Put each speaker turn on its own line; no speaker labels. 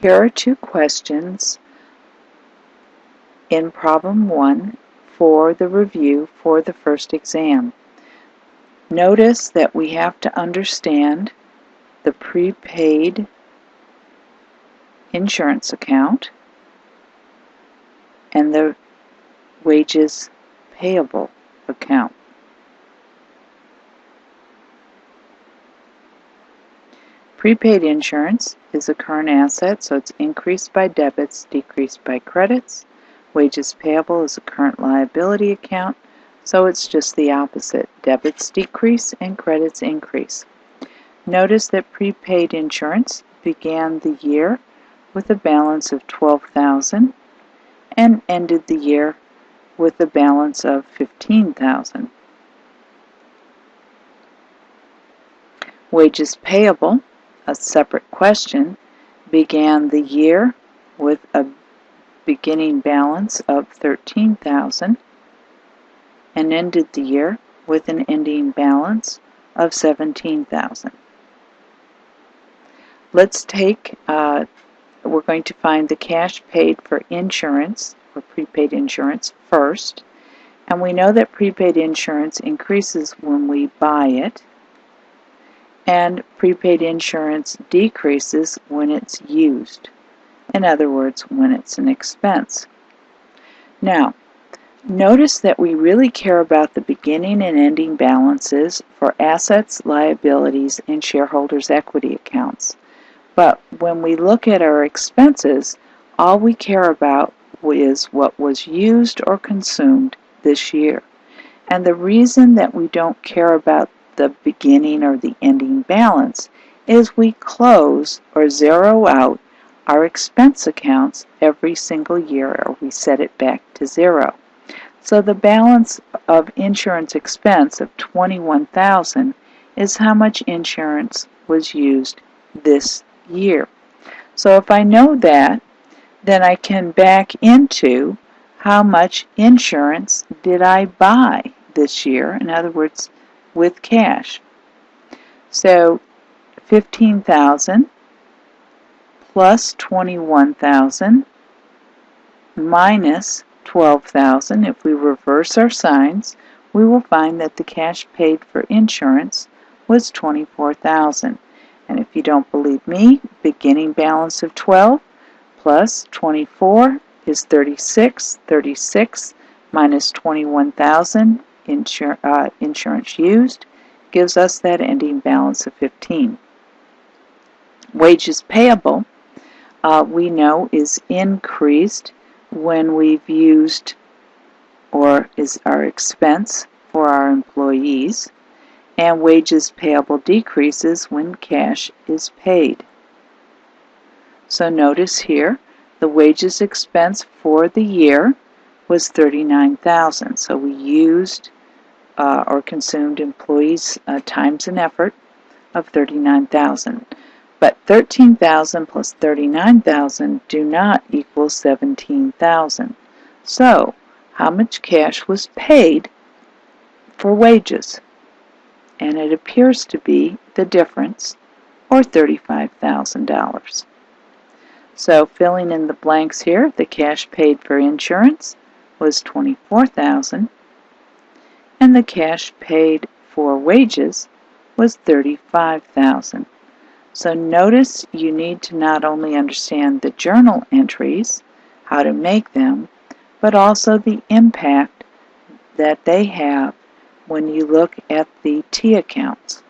Here are two questions in problem 1 for the review for the first exam. Notice that we have to understand the prepaid insurance account and the wages payable account. Prepaid insurance is a current asset, so it's increased by debits, decreased by credits. Wages payable is a current liability account, so it's just the opposite. Debits decrease and credits increase. Notice that prepaid insurance began the year with a balance of $12,000 and ended the year with a balance of $15,000. Wages payable, a separate question, began the year with a beginning balance of $13,000 and ended the year with an ending balance of $17,000. Let's take, we're going to find the cash paid for insurance, or prepaid insurance, first. And we know that prepaid insurance increases when we buy it, and prepaid insurance decreases when it's used. In other words, when it's an expense. Now, notice that we really care about the beginning and ending balances for assets, liabilities, and shareholders' equity accounts. But when we look at our expenses, all we care about is what was used or consumed this year. And the reason that we don't care about the beginning or the ending balance is we close or zero out our expense accounts every single year, or we set it back to zero. So the balance of insurance expense of $21,000 is how much insurance was used this year. So if I know that, then I can back into how much insurance did I buy this year, in other words, with cash. So $15,000 plus $21,000 minus $12,000. If we reverse our signs, we will find that the cash paid for insurance was $24,000. And if you don't believe me, beginning balance of 12 plus 24 is 36. 36 minus 21,000 insurance used gives us that ending balance of 15. Wages payable, we know, is increased when we've used, or is our expense for our employees, and wages payable decreases when cash is paid. So notice here, the wages expense for the year was $39,000. So we used or consumed employees' times and effort of $39,000. But $13,000 plus $39,000 do not equal $17,000. So how much cash was paid for wages? And it appears to be the difference, or $35,000. So filling in the blanks here, the cash paid for insurance was $24,000, and the cash paid for wages was $35,000. So notice you need to not only understand the journal entries, how to make them, but also the impact that they have when you look at the T accounts.